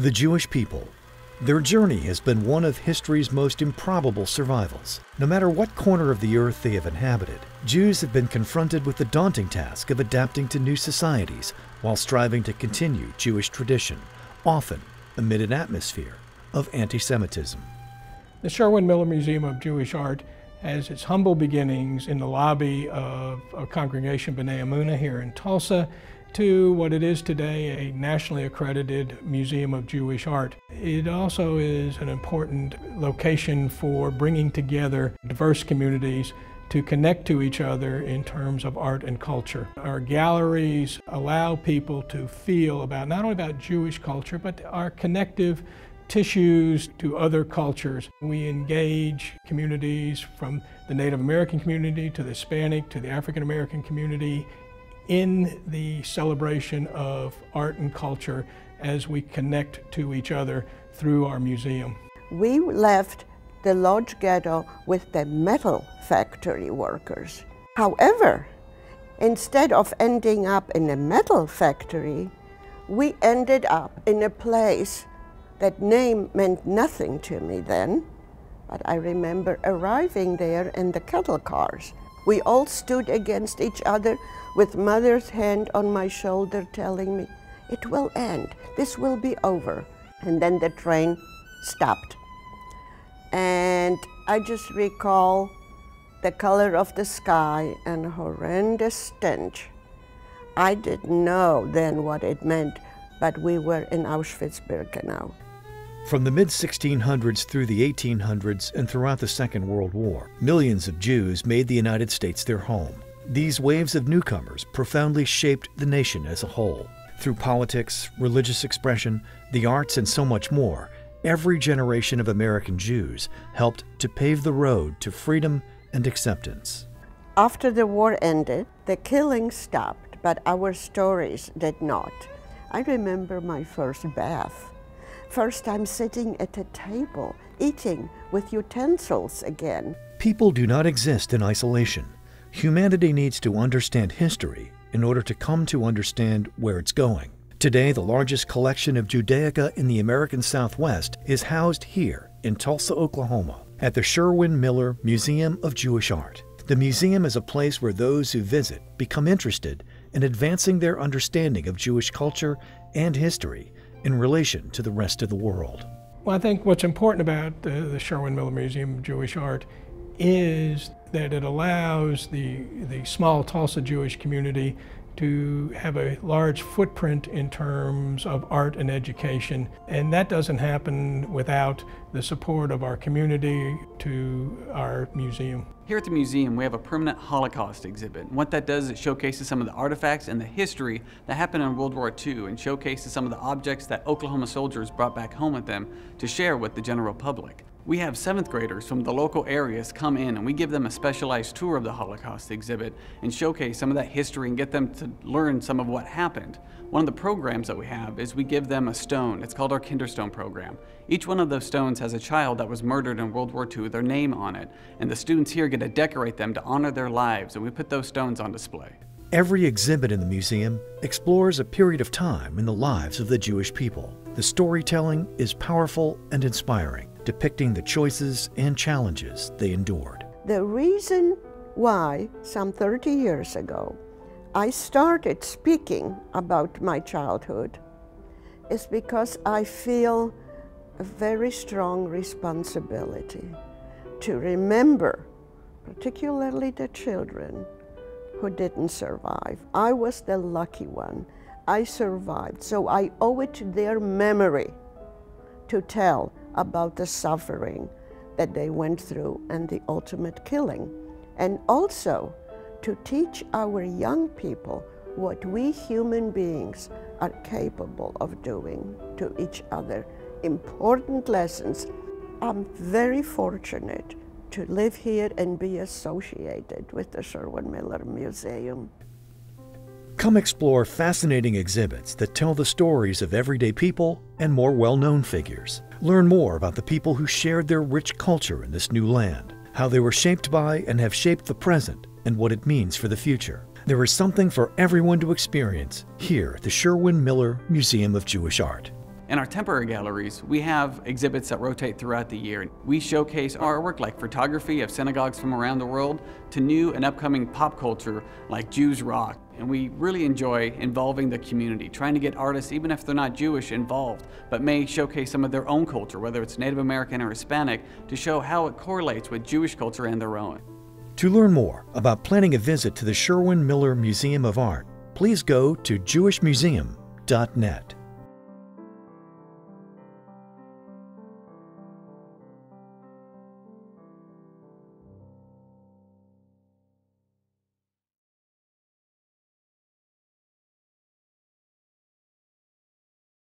The Jewish people. Their journey has been one of history's most improbable survivals. No matter what corner of the earth they have inhabited, Jews have been confronted with the daunting task of adapting to new societies while striving to continue Jewish tradition, often amid an atmosphere of anti-Semitism. The Sherwin Miller Museum of Jewish Art has its humble beginnings in the lobby of a congregation B'nai Emunah here in Tulsa to what it is today, a nationally accredited museum of Jewish art. It also is an important location for bringing together diverse communities to connect to each other in terms of art and culture. Our galleries allow people to feel about not only about Jewish culture, but our connective tissues to other cultures. We engage communities from the Native American community to the Hispanic to the African American community in the celebration of art and culture as we connect to each other through our museum. We left the Lodge Ghetto with the metal factory workers. However, instead of ending up in a metal factory, we ended up in a place that name meant nothing to me then, but I remember arriving there in the cattle cars. We all stood against each other with Mother's hand on my shoulder telling me, "It will end, this will be over." And then the train stopped. And I just recall the color of the sky and a horrendous stench. I didn't know then what it meant, but we were in Auschwitz-Birkenau. From the mid-1600s through the 1800s and throughout the Second World War, millions of Jews made the United States their home. These waves of newcomers profoundly shaped the nation as a whole. Through politics, religious expression, the arts, and so much more, every generation of American Jews helped to pave the road to freedom and acceptance. After the war ended, the killing stopped, but our stories did not. I remember my first bath. First time sitting at a table, eating with utensils again. People do not exist in isolation. Humanity needs to understand history in order to come to understand where it's going. Today, the largest collection of Judaica in the American Southwest is housed here in Tulsa, Oklahoma, at the Sherwin Miller Museum of Jewish Art. The museum is a place where those who visit become interested in advancing their understanding of Jewish culture and history in relation to the rest of the world. Well, I think what's important about the Sherwin Miller Museum of Jewish Art is that it allows the small Tulsa Jewish community to have a large footprint in terms of art and education. And that doesn't happen without the support of our community to our museum. Here at the museum, we have a permanent Holocaust exhibit. And what that does is it showcases some of the artifacts and the history that happened in World War II and showcases some of the objects that Oklahoma soldiers brought back home with them to share with the general public. We have 7th graders from the local areas come in and we give them a specialized tour of the Holocaust exhibit and showcase some of that history and get them to learn some of what happened. One of the programs that we have is we give them a stone. It's called our Kinderstone program. Each one of those stones has a child that was murdered in World War II, their name on it, and the students here get to decorate them to honor their lives, and we put those stones on display. Every exhibit in the museum explores a period of time in the lives of the Jewish people. The storytelling is powerful and inspiring, depicting the choices and challenges they endured. The reason why, some 30 years ago, I started speaking about my childhood is because I feel a very strong responsibility to remember, particularly the children who didn't survive. I was the lucky one. I survived, so I owe it to their memory to tell about the suffering that they went through and the ultimate killing, and also to teach our young people what we human beings are capable of doing to each other. Important lessons. I'm very fortunate to live here and be associated with the Sherwin Miller Museum. Come explore fascinating exhibits that tell the stories of everyday people and more well-known figures. Learn more about the people who shared their rich culture in this new land, how they were shaped by and have shaped the present, and what it means for the future. There is something for everyone to experience here at the Sherwin Miller Museum of Jewish Art. In our temporary galleries, we have exhibits that rotate throughout the year. We showcase artwork like photography of synagogues from around the world to new and upcoming pop culture like Jews rock. And we really enjoy involving the community, trying to get artists, even if they're not Jewish, involved, but may showcase some of their own culture, whether it's Native American or Hispanic, to show how it correlates with Jewish culture and their own. To learn more about planning a visit to the Sherwin Miller Museum of Art, please go to jewishmuseum.net.